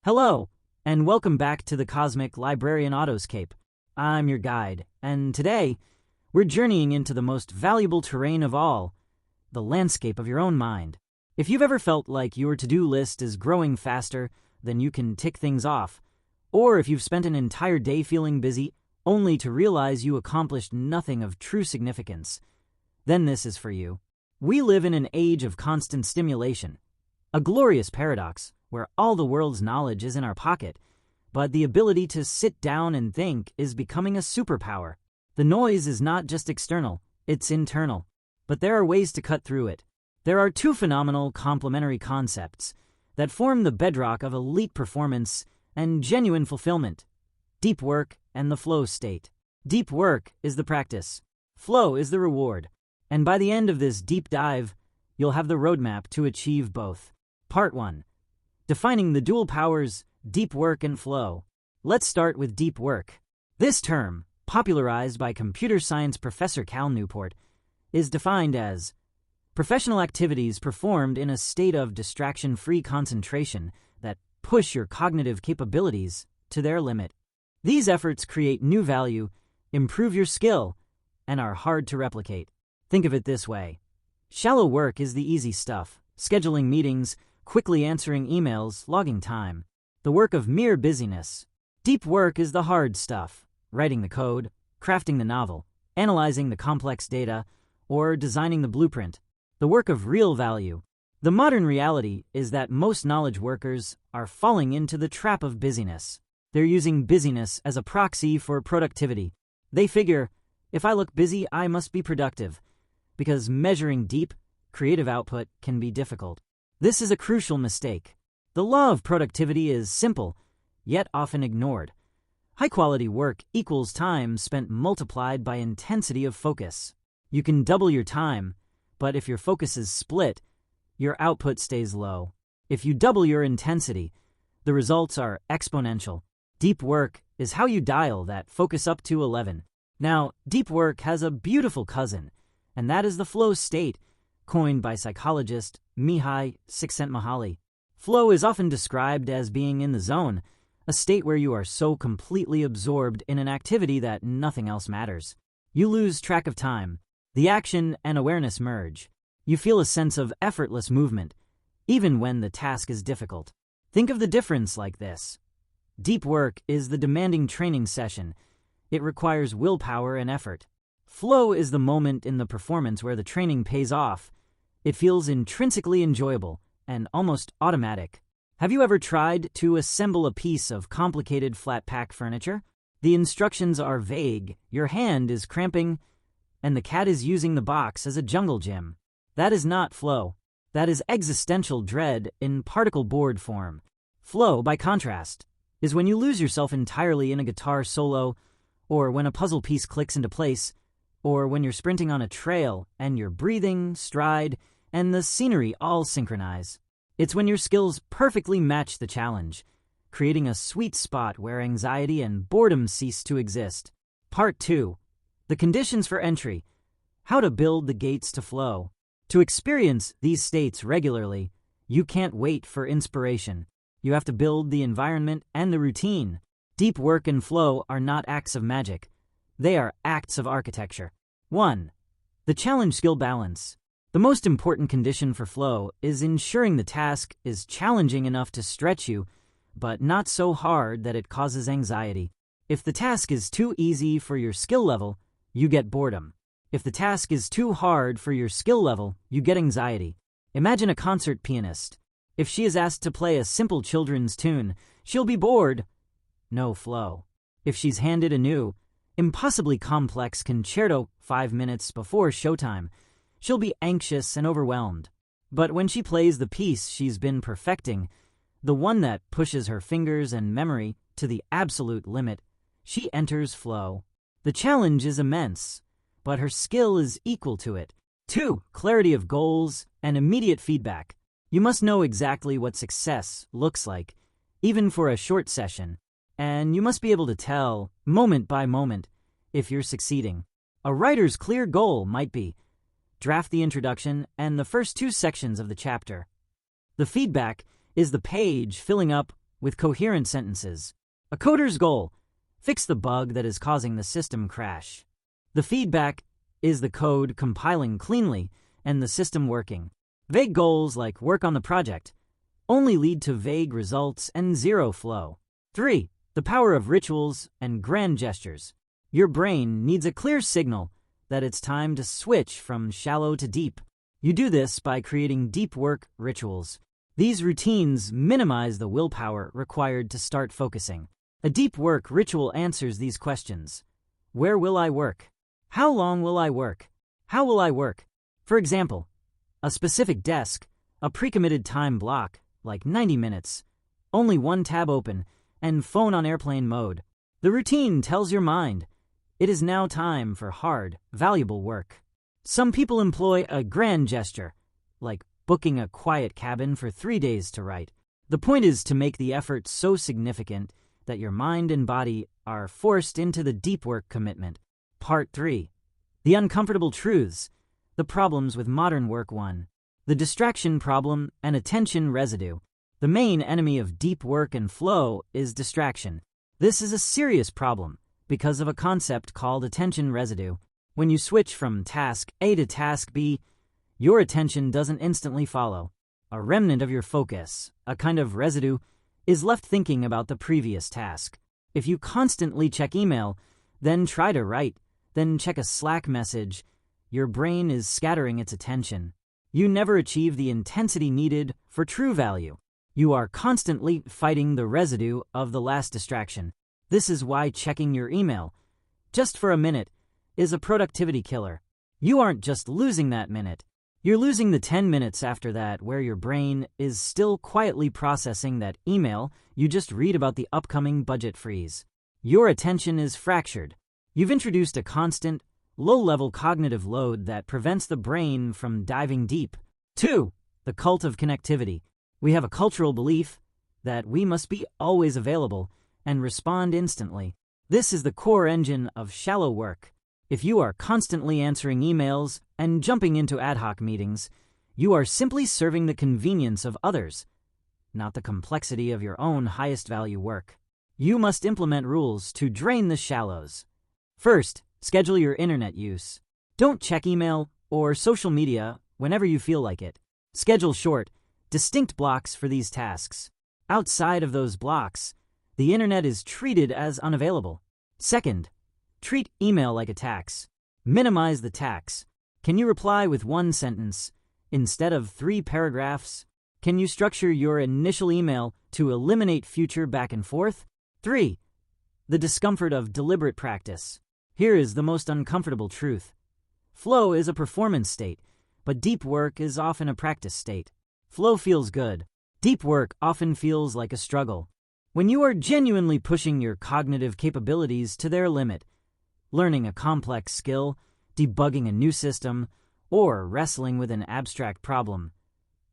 Hello, and welcome back to the Cosmic Librarian Autoscape. I'm your guide, and today, we're journeying into the most valuable terrain of all, the landscape of your own mind. If you've ever felt like your to-do list is growing faster than you can tick things off, or if you've spent an entire day feeling busy only to realize you accomplished nothing of true significance, then this is for you. We live in an age of constant stimulation, a glorious paradox where all the world's knowledge is in our pocket, but the ability to sit down and think is becoming a superpower. The noise is not just external, it's internal. But there are ways to cut through it. There are two phenomenal complementary concepts that form the bedrock of elite performance and genuine fulfillment: deep work and the flow state. Deep work is the practice. Flow is the reward. And by the end of this deep dive, you'll have the roadmap to achieve both. Part 1. Defining the dual powers, deep work and flow. Let's start with deep work. This term, popularized by computer science professor Cal Newport, is defined as professional activities performed in a state of distraction-free concentration that push your cognitive capabilities to their limit. These efforts create new value, improve your skill, and are hard to replicate. Think of it this way. Shallow work is the easy stuff: scheduling meetings, quickly answering emails, logging time. The work of mere busyness. Deep work is the hard stuff: writing the code, crafting the novel, analyzing the complex data, or designing the blueprint. The work of real value. The modern reality is that most knowledge workers are falling into the trap of busyness. They're using busyness as a proxy for productivity. They figure, if I look busy, I must be productive, because measuring deep, creative output can be difficult. This is a crucial mistake. The law of productivity is simple, yet often ignored. High-quality work equals time spent multiplied by intensity of focus. You can double your time, but if your focus is split, your output stays low. If you double your intensity, the results are exponential. Deep work is how you dial that focus up to 11. Now, deep work has a beautiful cousin, and that is the flow state, coined by psychologist Mihai Csikszentmihalyi. Flow is often described as being in the zone, a state where you are so completely absorbed in an activity that nothing else matters. You lose track of time. The action and awareness merge. You feel a sense of effortless movement, even when the task is difficult. Think of the difference like this. Deep work is the demanding training session. It requires willpower and effort. Flow is the moment in the performance where the training pays off. It feels intrinsically enjoyable and almost automatic. Have you ever tried to assemble a piece of complicated flat-pack furniture? The instructions are vague, your hand is cramping, and the cat is using the box as a jungle gym. That is not flow. That is existential dread in particle board form. Flow, by contrast, is when you lose yourself entirely in a guitar solo, or when a puzzle piece clicks into place, or when you're sprinting on a trail and your breathing, stride, and the scenery all synchronize. It's when your skills perfectly match the challenge, creating a sweet spot where anxiety and boredom cease to exist. Part 2. The conditions for entry. How to build the gates to flow. To experience these states regularly, you can't wait for inspiration. You have to build the environment and the routine. Deep work and flow are not acts of magic. They are acts of architecture. 1. The challenge-skill balance. The most important condition for flow is ensuring the task is challenging enough to stretch you, but not so hard that it causes anxiety. If the task is too easy for your skill level, you get boredom. If the task is too hard for your skill level, you get anxiety. Imagine a concert pianist. If she is asked to play a simple children's tune, she'll be bored. No flow. If she's handed a new, impossibly complex concerto 5 minutes before showtime, she'll be anxious and overwhelmed. But when she plays the piece she's been perfecting, the one that pushes her fingers and memory to the absolute limit, she enters flow. The challenge is immense, but her skill is equal to it. 2. Clarity of goals and immediate feedback. You must know exactly what success looks like, even for a short session, and you must be able to tell, moment by moment, if you're succeeding. A writer's clear goal might be draft the introduction and the first 2 sections of the chapter. The feedback is the page filling up with coherent sentences. A coder's goal: fix the bug that is causing the system crash. The feedback is the code compiling cleanly and the system working. Vague goals like work on the project only lead to vague results and zero flow. 3. The power of rituals and grand gestures. Your brain needs a clear signal that it's time to switch from shallow to deep. You do this by creating deep work rituals. These routines minimize the willpower required to start focusing. A deep work ritual answers these questions. Where will I work? How long will I work? How will I work? For example, a specific desk, a pre-committed time block, like 90 minutes, only one tab open, and phone on airplane mode. The routine tells your mind it is now time for hard, valuable work. Some people employ a grand gesture, like booking a quiet cabin for 3 days to write. The point is to make the effort so significant that your mind and body are forced into the deep work commitment. Part 3. The uncomfortable truths. The problems with modern work. 1. The distraction problem and attention residue. The main enemy of deep work and flow is distraction. This is a serious problem because of a concept called attention residue. When you switch from task A to task B, your attention doesn't instantly follow. A remnant of your focus, a kind of residue, is left thinking about the previous task. If you constantly check email, then try to write, then check a Slack message, your brain is scattering its attention. You never achieve the intensity needed for true value. You are constantly fighting the residue of the last distraction. This is why checking your email, just for a minute, is a productivity killer. You aren't just losing that minute. You're losing the 10 minutes after that where your brain is still quietly processing that email you just read about the upcoming budget freeze. Your attention is fractured. You've introduced a constant, low-level cognitive load that prevents the brain from diving deep. 2. The cult of connectivity. We have a cultural belief that we must be always available and respond instantly. This is the core engine of shallow work. If you are constantly answering emails and jumping into ad hoc meetings, you are simply serving the convenience of others, not the complexity of your own highest value work. You must implement rules to drain the shallows. First, schedule your internet use. Don't check email or social media whenever you feel like it. Schedule short, distinct blocks for these tasks. Outside of those blocks, the internet is treated as unavailable. Second, treat email like a tax. Minimize the tax. Can you reply with one sentence instead of 3 paragraphs? Can you structure your initial email to eliminate future back and forth? 3. The discomfort of deliberate practice. Here is the most uncomfortable truth. Flow is a performance state, but deep work is often a practice state. Flow feels good. Deep work often feels like a struggle. When you are genuinely pushing your cognitive capabilities to their limit, learning a complex skill, debugging a new system, or wrestling with an abstract problem,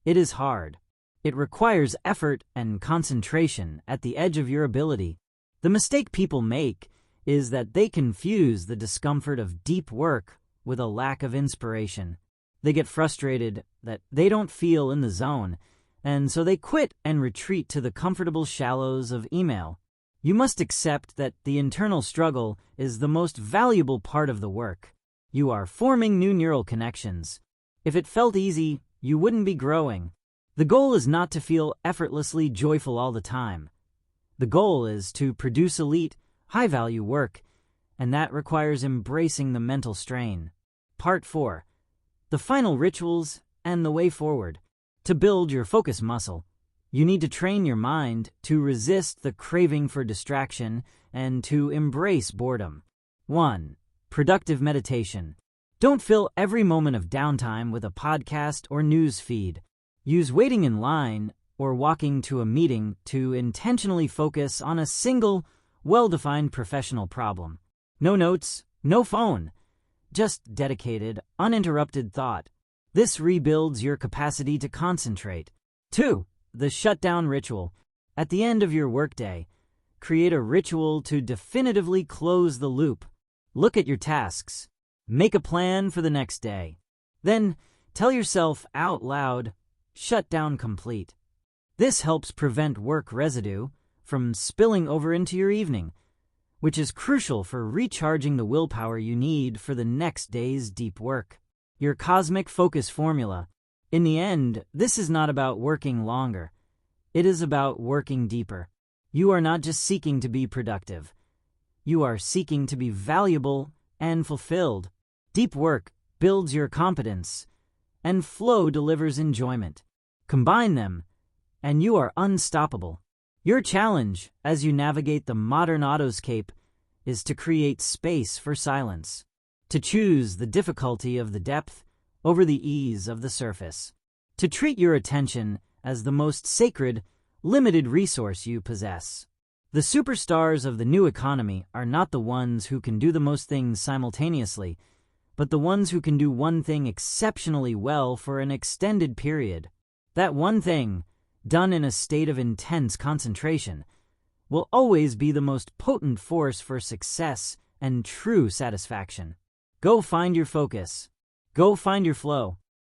it is hard. It requires effort and concentration at the edge of your ability. The mistake people make is that they confuse the discomfort of deep work with a lack of inspiration. They get frustrated that they don't feel in the zone, and so they quit and retreat to the comfortable shallows of email. You must accept that the internal struggle is the most valuable part of the work. You are forming new neural connections. If it felt easy, you wouldn't be growing. The goal is not to feel effortlessly joyful all the time. The goal is to produce elite, high-value work, and that requires embracing the mental strain. Part 4. The final rituals and the way forward. To build your focus muscle, you need to train your mind to resist the craving for distraction and to embrace boredom. 1. Productive meditation. Don't fill every moment of downtime with a podcast or news feed. Use waiting in line or walking to a meeting to intentionally focus on a single, well-defined professional problem. No notes, no phone, just dedicated, uninterrupted thought. This rebuilds your capacity to concentrate. 2. The shutdown ritual. At the end of your workday, create a ritual to definitively close the loop. Look at your tasks. Make a plan for the next day. Then tell yourself out loud, "Shutdown complete." This helps prevent work residue from spilling over into your evening, which is crucial for recharging the willpower you need for the next day's deep work. Your cosmic focus formula. In the end, this is not about working longer. It is about working deeper. You are not just seeking to be productive. You are seeking to be valuable and fulfilled. Deep work builds your competence, and flow delivers enjoyment. Combine them, and you are unstoppable. Your challenge as you navigate the modern autoscape is to create space for silence, to choose the difficulty of the depth over the ease of the surface, to treat your attention as the most sacred, limited resource you possess. The superstars of the new economy are not the ones who can do the most things simultaneously, but the ones who can do one thing exceptionally well for an extended period. That one thing, done in a state of intense concentration, will always be the most potent force for success and true satisfaction. Go find your focus. Go find your flow.